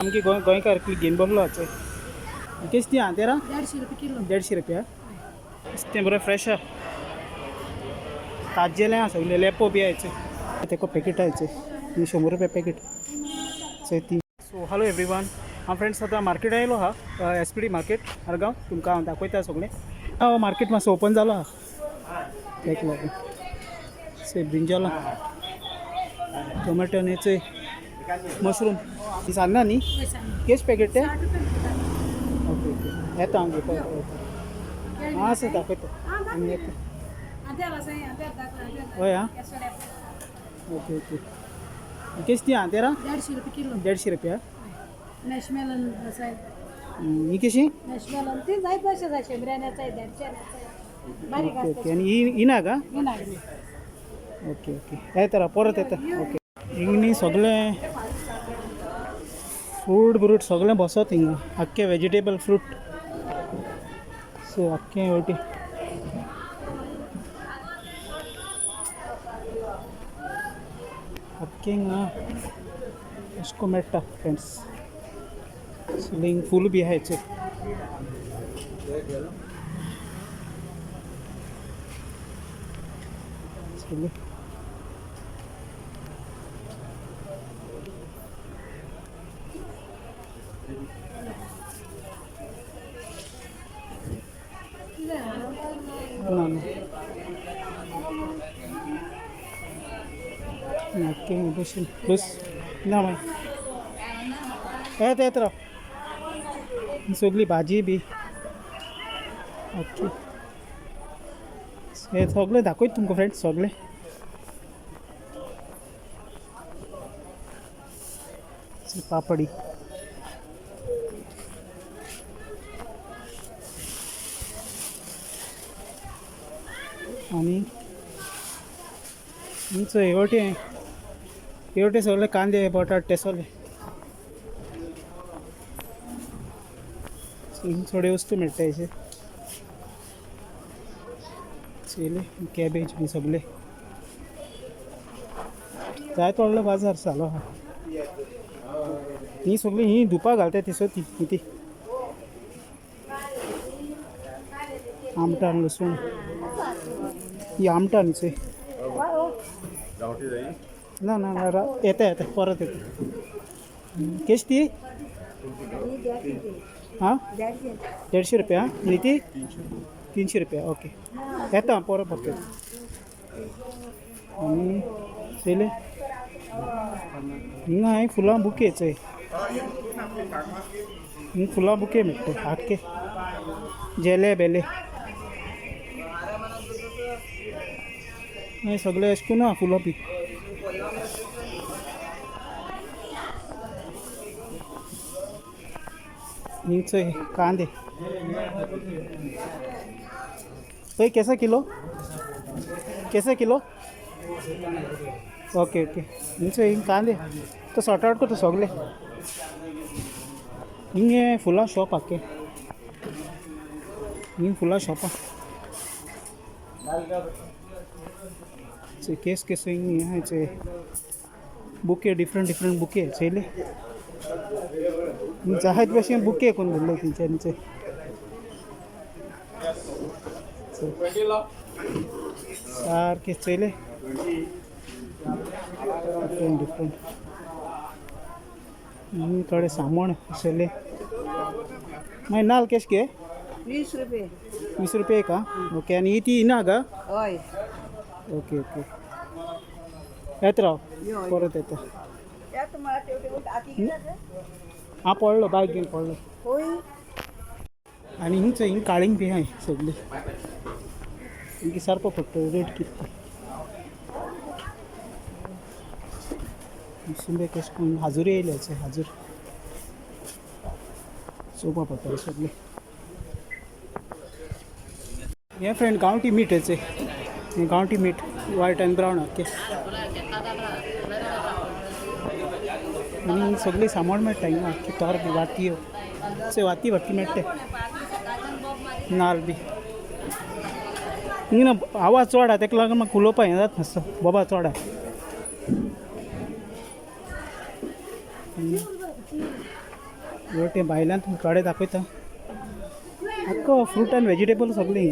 आमची गोंयकार घेवन बसलो आचे किस ती आं तेरा 150 रुपये किलो 150 रुपया तें बरें फ्रेश आहा ताज्जेलें आहा सगलें लेपो बी आयचे तेको पॅकेट आयचे 100 रुपया पॅकेट ती सो हॅलो एवरीवन हांव फ्रेंड्स आतां मार्केट आयलो आहा एसपीडी मार्केट आरगांव तुमकां हांव दाखयता सगळें हांव मार्केट मातसो ओपन जालो आहा तेका लागून से ब्रिंजॉल टोमॅटो नेचे मशरूम ही सांगना न्ही केश पॅकेट ते ओके ओके येता हांव घेवपाक हां सर दाखयता आनी येता हय आं ओके ओके केश ती आं तेरा 150 रुपये किलो 150 रुपया मॅशमेलन ही कशी मॅशमेलन ती जायत तशें जाय शेंद्र्याण्याचं आहे देडच्याण्याचं आहे बारीक ओके असतं ओके आनी ही ना का विनाग्री ओके ओके येता परत येता ओके हिंगनी सगळें फ्रूट ब्रूट सगळें बसत हिंगा आख्खें वेजिटेबल फ्रूट सो आख्खें हेवटी आख्खें हिंगा अशें करून मेळटा फ्रेंड्स सगळीं फूल बी आहा हेचेर सगळें ना ओके बस बस ना मागीर येता येता राव सगळी भाजी बी ओके हे सगळें दाखयत तुमकां फ्रेंड्स सगळें पापडी आणि हेवटे सगळे कांदे बटाट ते सगळे थोडे वस्तू मेळटा हेचे चेले कॅबेज बी सगळे जायत व्हडलो बाजार जालो हा ही सगळी ही धुपा घालता ती ती आमटाण लसूण ही आमटाण चोय ना ना ना येता येता परत येता केश ती हां 150 रुपया आणि ती 300 रुपया ओके येता परत परत आणि चले हिंगा हांवें फुलां बुकेच हिंगा फुलां बुके मेळटा आख्खे जेले बेले सगळे अशें करून फुलां बी हिंगचे कांदे पळय केसा किलो ओके ओके हिंगचे हिंग कांदे तो सॉर्ट आउट करता सगळे हिंगे फुलां शॉप आख्खे हिंग फुलां शॉपां केस केस हिंग बुके डिफरंट बुके चेले जायत भशेन बुके करून धरले तेंच्यांनी सारके चले डिफरंट थोडे सामान आसले मागीर नाल्ल केश घे 20 रुपये 20 रुपये का ओके आनी ही ती ना का हय ओके ओके येता राव परत येता हां पडलो बायक घेवन पडलो आनी हिंगच हिंग काळींग बी आहाय सगळी हिंगी सारको पडटा रेट कितली सुंदर कशें करून हाजूर येयले हाजूर चोवपा पडटा सगळे हे फ्रेंड गांवठी मीठ हेचे गांवठी मीठ व्हायट एंड ब्रावन ओके आनी सगळी सामान मेळटा हिंगा तोर बी वातयो वाती वाटी मेळटा नाल्ल बी हिंगा आवाज चड आहा तेका लागून म्हाका उलोवपा हें जाता मातसो बोबा चड आहा ते भायल्यान थोडे दाखयता आख्खो फ्रूट एंड वेजिटेबल सगळे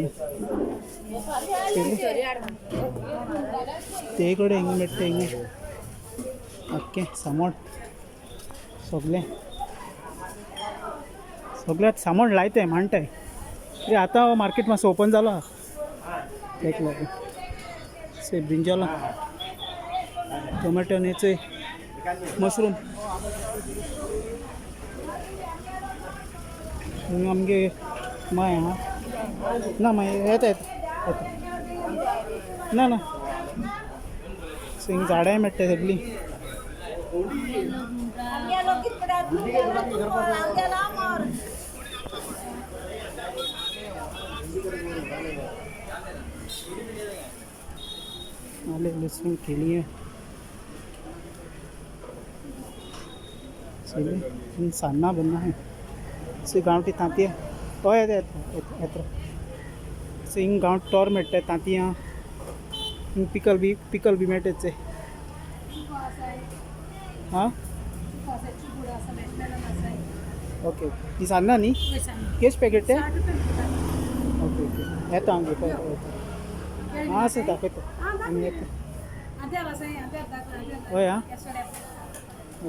ते कडेन हिंगा मेळटा हिंगा आख्खें सामोण सगळें सगळ्यात सामोण लायताय मांडटाय कित्याक आतां मार्केट मातसो ओपन जालो आहा तेका लागून से ब्रिंजॉला टोमॅटो नेचे मशरूम हिंगा आमगे माय आहा ना माय येता येता ना ना हिंगा झाडांय मेळटाय सगळीं आले लहसुन केली चलिए सान्ना बनना है से गाँव की तांतियाँ तो येता से हिंग गाँव टोर मेळटाय तांतियाँ हिंग पिकल बी मेळटात से हां ओके ही सान्ना न्ही केश पॅकेट ते ओके ओके येता हांव घेवपाक हां सर दाखयता आनी येता हय आं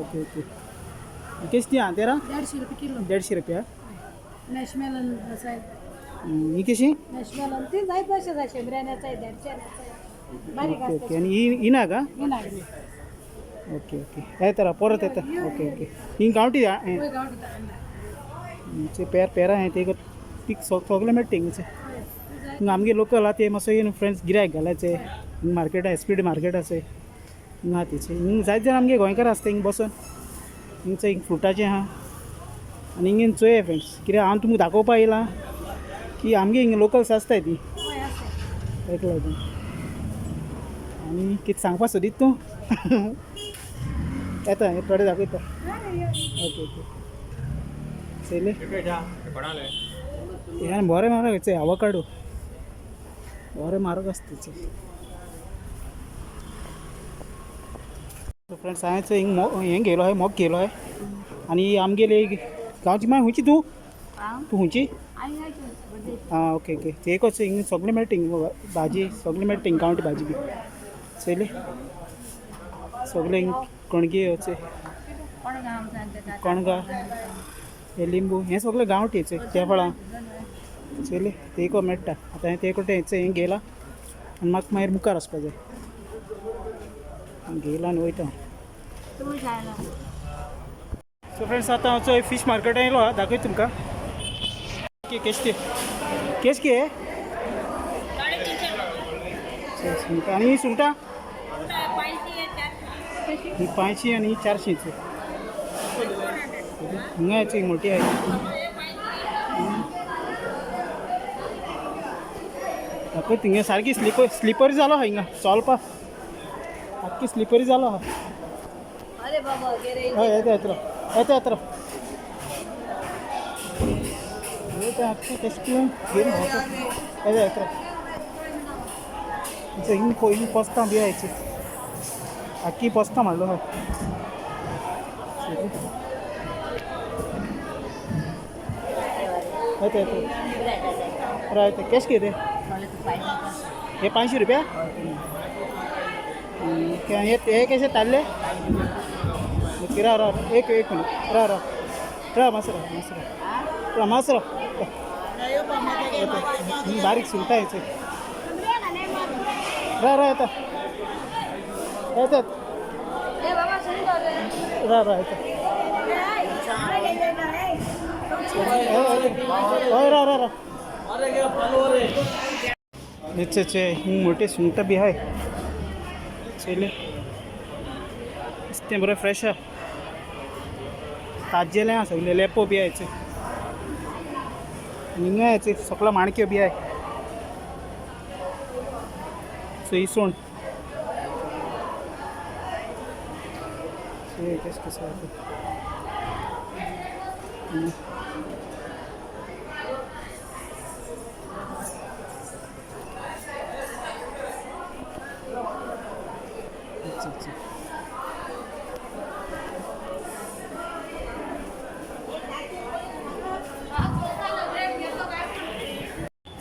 ओके ओके केश ती आं तेरा 150 रुपये किलो 150 रुपया मॅशमेलन ही कशी मॅशमेलन ते जायत भाशेच आहे शेंबऱ्याण्याचा आहे देडच्याण्याचा आहे बारीक ओके ओके असते आणि ही ना का हे नाही ओके ओके येता परत येता ओके ओके ही गांवठी होय गावठी तांदूळ. पेरा आहे ते पीक सगळें मेळटा हिंगचे हिंगा आमगे लोकल आहा ते मातसो येवन फ्रेंड्स गिरायक घालायचे हिंग मार्केट आहा एसपीडी मार्केट आसा हिंगा आहा तेचे हिंग जायत जाण आमगे गोंयकार आसता हिंग बसून हिंगचं हिंग फ्रुटाचें आहा आनी हिंगेन चोया फ्रेंड्स कित्याक हांव तुमकां दाखोवपा येयलां की आमगे हिंग लोकल्स आसताय ती तेका लागून आनी कितें सांगपा सोदीत तूं येता हे थोडे दाखयता ओके ओके चले हे बरें म्हारग हेचे आवोकाडो बरें म्हारग आसता तेचे फ्रेंड्स हांवें हिंग हें घेयलो आहाय मोग घेयलो आहाय आनी आमगेले गांवची माय हुंयची तूं हुंयची आं ओके ओके ते एकच हिंग सगळें मेळटा हिंग भाजी सगळें मेळटा हिंग गांवठी भाजी बी चले सगळें हिंग कणगी अशें कणगां हे लिंबू हें सगळें गांवठीचे त्या फळां चले ते एक मेळटा आतां हांवें ते कोटे हें घेयलां आनी म्हाका मागीर मुखार वचपा जाय घेयलां आनी वयता सो फ्रेंड्स आतां हांव फीश मार्केट येयलो आहा दाखयता तुमकां केश के आनी सुंगटां ही 500 आनी 400 हिंगा याची मोठी आहे दाखयता हिंगा सारकी स्लिपरी जालो आहा हिंगा चलपाक आख्खी स्लिपरी जालो आहा हय येता येता येता आख्खी तेश घेवन येता येता हिंग हिंग पोस्तां बी आहायची आख्खी पोस्तां मारलो हय येता येता रायता केश कितें हे 500 रुपया हे कशे ताल्ले रा एक मिनिट रा मास बारीक सुंगटां यायचे रा येता येतात रा येता हय रा हेचे हिंग मोठे सुंगटां बी आहाय चले नुस्तें बरें फ्रेश आहा ताज्जेलें आहा सगळें लेपो बी आहायचे हिंगा यायचे सकलो माणक्यो बी आहाय सो इसवण कसं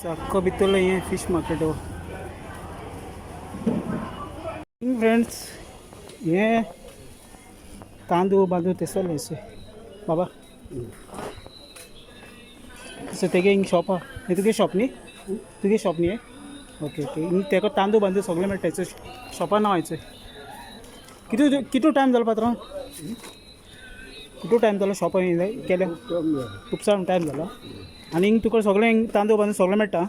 अख्खो भितरलो हें फिश मार्केट हो फ्रेंड्स हें तांदूळ बांदूळ तेसले अशें बाबा सो तेगे हिंग शॉप आहा हें तुगे शॉप न्ही तुगे शॉप न्ही हें ओके ओके हिंग तेका तांदूळ बांदूळ सगळें मेळटा हेचो शॉपा नांव हेचें कितू टायम जालो पात्रांव कितू टायम जालो शॉपा केल्या खूब सारो टायम जालो आनी हिंग तुका सगळें हिंग तांदूळ बांदूळ सगळें मेळटा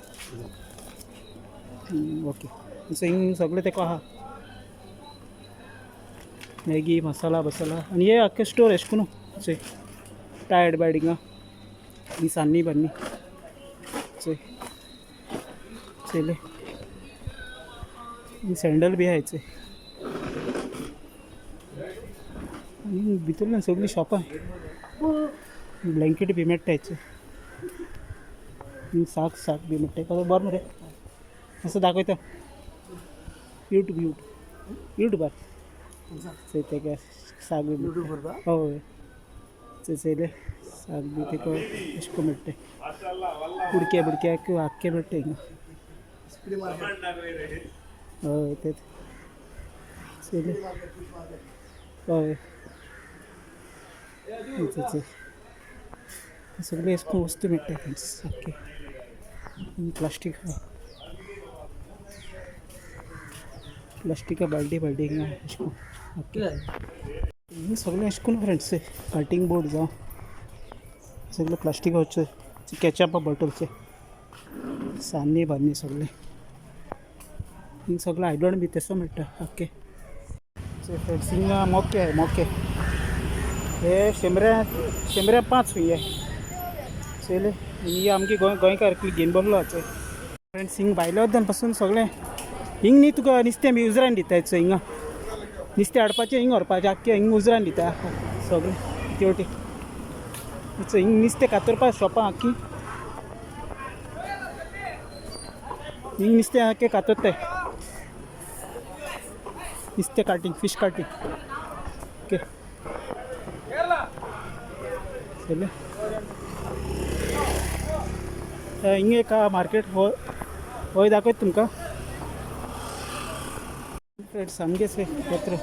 ओके सो हिंग सगळें तेका आहा मॅगी मसाला बसाला आनी हे आख्खे स्टोर एशे करून चोय टायर्ड बायड हिंगा ही सान्नी बान्नी चोय चोयले सँडल बी आहाय चोय आनी भितरल्यान सगळीं शॉपां ब्लँकेट बी मेळटा हेचें साक बी मेळटा बरें मरे असं दाखयता युट्यूबार तेका साक बी हय चयले साक बी तेका अशें करून मेळटा बुडक्याक आख्खे मेळटा हिंगा हय तेच चयले हय सगळे अशें करून वस्तू मेळटा फ्रेंड्स ओके प्लास्टीक प्लास्टिका बाल्टी हिंगा अशें करून ओके हिंगा सगळें अशें करून फ्रेंड्स कटिंग बोर्ड जावं सगळे प्लास्टिकाचे कॅचअपा बॉटलचे सान्नी बान्नी सगळे हिंग सगळें आयदन बी तेसो मेळटा ओके फ्रेंड्स हिंगा मोके हे शेंबऱ्या 5 हे चयले ही आमगे गोंयकार घेवन बसलो फ्रेंड्स हिंग भायल्या वद्दन पासून सगळें हिंग न्ही तुका नुस्तें बी उजरान दिता चोय हिंगा नुस्तें हाडपाचें हिंग व्हरपाचें आख्खें हिंग उजरान दिता सगळें तेवटी हिंग नुस्तें कातरपा शॉपां आख्खी हिंग नुस्तें आख्खें कातरताय नुस्तें काटींग फिश काटींग ओके चले हिंग एक मार्केट होय दाखयत तुमकां फ्रेंड्स सामकेंच येत्र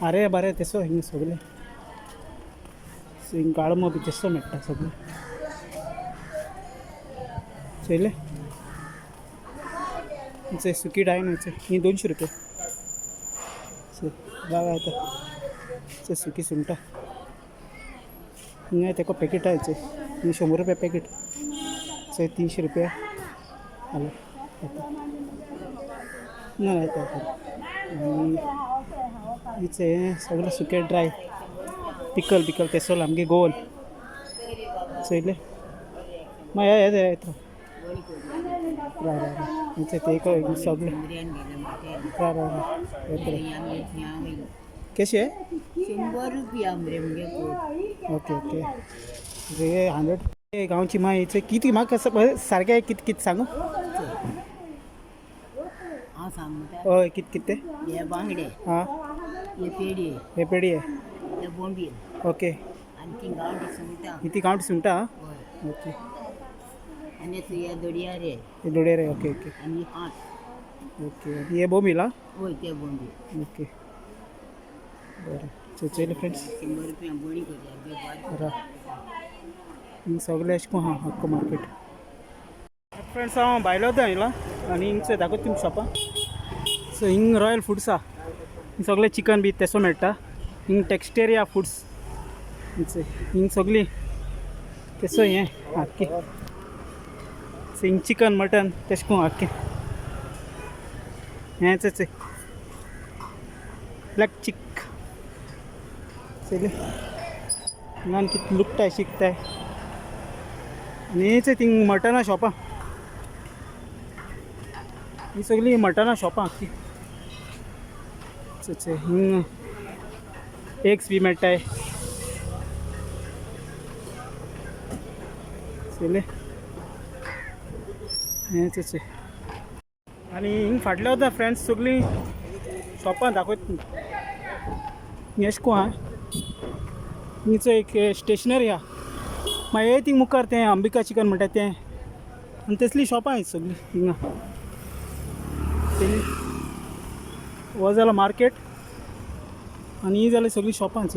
आरे बारे तेसो हिंग सगळें हिंग गाळमो बी तेसो मेळटा सगळें चयले चय सुकी डायन ही 200 रुपया बागा येता चय सुकी सुंगटां हिंगा तेका पॅकेट आहाय चय ही 100 रुपया पॅकेट चय 300 रुपया आलं येता ना येता आनी हें सगळें सुकें ड्राय पिकल तेसो आमगे गोवन चयले मागीर येता ते सगळें कशें 100 रुपया मरे मुगे ओके 100 गांवची माय कितें म्हाका सारकें कितें सांगू हांव सांगता हय कितें हे बांगडे हां हे पेडी हे बोंबील ओके आनी ती गांवठी सुंगटां ती गांवठी सुंगटां हय ओके आनी हे दोडया रे हे दोडे रे ओके आनी हात ओके हे बोंबील आं हय ते बोंबील ओके बरें चयले फ्रेंड्स 100 रुपया बोणी करया हिंग सगळें अशें करून आहा आख्खो मार्केट फ्रेंड्स हांव भायलो आयला आनी हिंगचें दाखयता तुमकां शॉपां सो हिंग रॉयल फूड्स आहा हिंग सगळें चिकन बी तेसो मेळटा हिंग टेक्स्टेरिया फूड्स हिंग सगळीं तेसो हें आख्खें सो हिंग चिकन मटन तेशें करून आख्खें हेंच ब्लॅक चिक चले हिंगान कितें लुकटाय शिकताय आनी थिंग मटना शॉपां ही सगळीं मटना शॉपां आख्खी हिंग एग्स बी मेळटाय चले हेंच आनी हिंग फाटल्या वता फ्रेंड्स सगळीं शॉपां दाखयता हिंग एशें को आहा हिंगचो एक स्टेशनरी आहा मागीर थिंग मुखार तें अंबिका चिकन म्हणटा तें आनी तसली शॉपां आहेत सगळीं हिंगा तेली हो जालो मार्केट आनी ही जाली सगळीं शॉपांच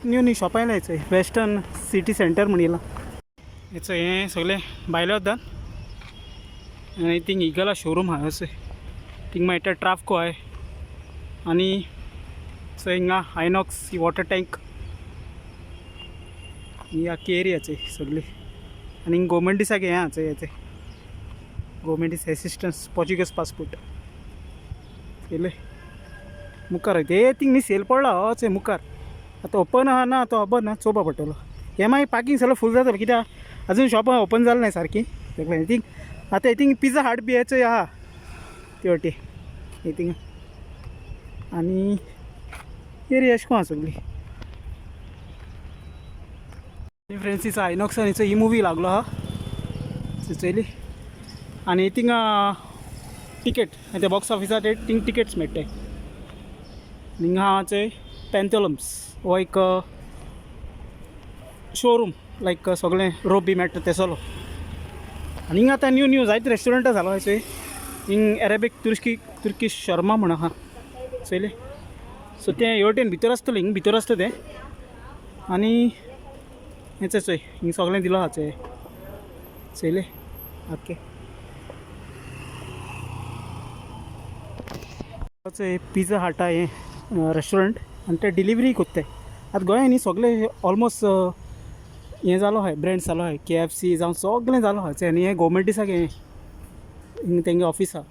न्यू न्यू शॉपां आयला हेचो वेस्टर्न सिटी सेंटर म्हण येयला हेचो हें सगळें भायले वतात आनी थिंग इगला शोरूम आहा अशें थिंग मेळटा ट्राफको आय आनी सो हिंगा आयनॉक्स ही वॉटर टँक ही आख्खी एरियाचे सगळी आनी गव्हर्मेंट दिसाक हें आहाचे हेचे गव्हर्मेंट दिस एसिस्टन्स पोर्चुगीज पासपोर्ट येले मुखार ते थिंग न्ही सेल पडला होच मुखार आतां ओपन आहा ना तो खबर ना चोवपा पडटलो हें मागीर पार्किंग सगळें फूल जातलो कित्याक अजून शॉपां ओपन जालें ना सारकी तेका थिंग आतां थिंग पिझ्झा हाट बी हेचोय आहा ते वाटी हे थिंग आनी एरिया अशें आहा सगळी फ्रेंड्स आयनॉक्सान हिचो ही मुवी लागलो आहा चयली आनी थिंग टिकेट ते बॉक्स ऑफिसार थिंग टिकेट्स मेळटाय हिंगा आहा चंय पेंथलम्स हो एक शोरूम लायक सगळें रोप बी मेळटा तेसोलो आनी हिंगा आतां न्यू जायते रेस्टोरंटां जालो चंय हिंग एरेबीक तुर्कीश शर्मा म्हण आहा चयले सो तें हेवटेन भितर आसतलें हिंग भितर आसता तें आनी हेचें चोय हिंग सगळें दिलो आहा चंय चयले ओके चंय पिझ्झा हाटा हें रेस्टोरंट आनी ते डिलिव्हरी कोत्ताय आतां गोंयांत न्ही सगळें ऑलमोस्ट हें जालो आहाय ब्रँड्स जालो आहाय KFC जावं सगळें जालो आहा आनी हें गव्हर्मेंट दिसाक हें हिंग तेंगे ऑफिस आहा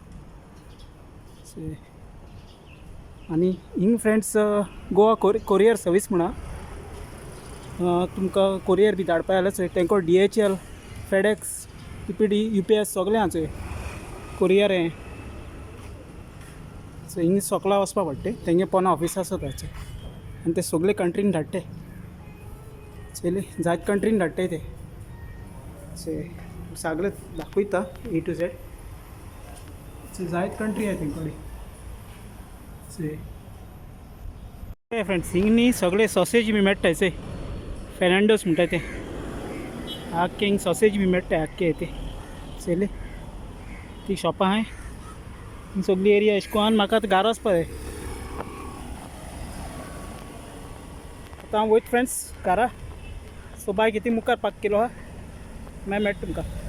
आनी हिंग फ्रेंड्स गोवा कोरियर सर्वीस म्हणा तुमकां कोरियर बी धाडपा जाल्यार चंय तेंको DHL FedEx PPD UPS सगळें आहा चंय कोरियर हें सो हिंग सोकला वचपा पडटा तेंगे पोना ऑफिस आसा ताचें आनी ते सगळे कंट्रीन धाडटाय चयली जायत कंट्रीन धाडटाय ते सगळें दाखयता A to Z जायत कंट्री आहाय तेंकडे फ्रेंड्स हिंग न्ही सगळे सॉसेज बी मेळटाय चंय फेर्नांडोस म्हणटा ते आख्खे हिंग सॉसेज बी मेळटाय आख्खे ते चयली ती शॉपां आहाय हिंग सगळी एरिया अशें कोन्न म्हाका आतां घरा वचपा जाय आतां हांव वयता फ्रेंड्स घरा सो बाय कितें मुखार पाक केलो आहा मागीर मेळटा तुमकां